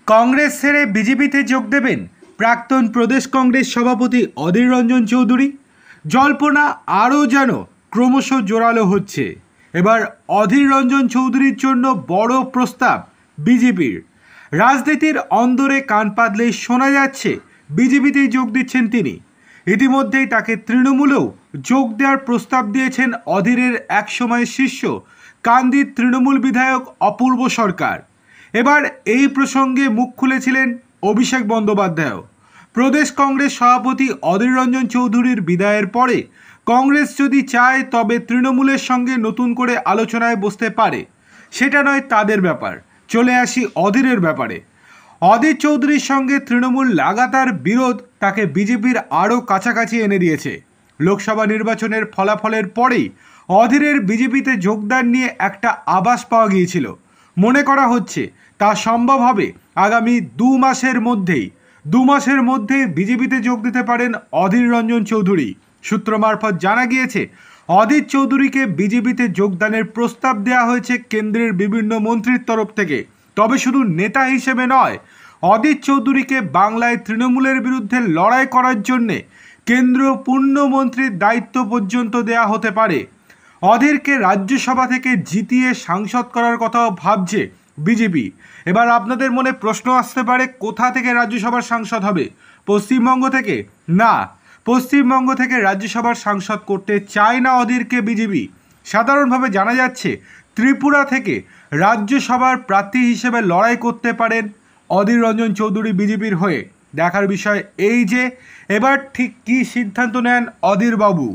কংগ্রেস ছেড়ে বিজেপিতে যোগ দেবেন প্রাক্তন প্রদেশ কংগ্রেস সভাপতি অধীর রঞ্জন চৌধুরী। জল্পনা আরও যেন ক্রমশ জোরালো হচ্ছে। এবার অধীর রঞ্জন চৌধুরীর জন্য বড় প্রস্তাব বিজেপির। রাজনীতির অন্দরে কান পাতলেই শোনা যাচ্ছে বিজেপিতেই যোগ দিচ্ছেন তিনি। ইতিমধ্যেই তাকে তৃণমূলেও যোগ দেওয়ার প্রস্তাব দিয়েছেন অধীরের একসময় শিষ্য কান্দির তৃণমূল বিধায়ক অপূর্ব সরকার। এবার এই প্রসঙ্গে মুখ খুলেছিলেন অভিষেক বন্দ্যোপাধ্যায়ও। প্রদেশ কংগ্রেস সভাপতি অধীর রঞ্জন চৌধুরীর বিদায়ের পরে কংগ্রেস যদি চায় তবে তৃণমূলের সঙ্গে নতুন করে আলোচনায় বসতে পারে, সেটা নয় তাদের ব্যাপার। চলে আসি অধীরের ব্যাপারে। অধীর চৌধুরীর সঙ্গে তৃণমূল লাগাতার বিরোধ তাকে বিজেপির আরও কাছাকাছি এনে দিয়েছে। লোকসভা নির্বাচনের ফলাফলের পরেই অধীরের বিজেপিতে যোগদান নিয়ে একটা আভাস পাওয়া গিয়েছিল। মনে করা হচ্ছে তা সম্ভব হবে আগামী দু মাসের মধ্যেই বিজেপিতে যোগ দিতে পারেন অধীর রঞ্জন চৌধুরী। সূত্র মারফত জানা গিয়েছে অধীর চৌধুরীকে বিজেপিতে যোগদানের প্রস্তাব দেওয়া হয়েছে কেন্দ্রের বিভিন্ন মন্ত্রীর তরফ থেকে। তবে শুধু নেতা হিসেবে নয়, অধীর চৌধুরীকে বাংলায় তৃণমূলের বিরুদ্ধে লড়াই করার জন্যে কেন্দ্রীয় পূর্ণমন্ত্রীর দায়িত্ব পর্যন্ত দেয়া হতে পারে। অধীরকে রাজ্যসভা থেকে জিতিয়ে সাংসদ করার কথাও ভাবছে বিজেপি। এবার আপনাদের মনে প্রশ্ন আসতে পারে, কোথা থেকে রাজ্যসভার সাংসদ হবে? পশ্চিমবঙ্গ থেকে? না, পশ্চিমবঙ্গ থেকে রাজ্যসভার সাংসদ করতে চায় না অধীরকে বিজেপি। সাধারণভাবে জানা যাচ্ছে ত্রিপুরা থেকে রাজ্যসভার প্রার্থী হিসেবে লড়াই করতে পারেন অধীর রঞ্জন চৌধুরী বিজেপির হয়ে। দেখার বিষয় এই যে এবার ঠিক কী সিদ্ধান্ত নেন অধীর বাবু।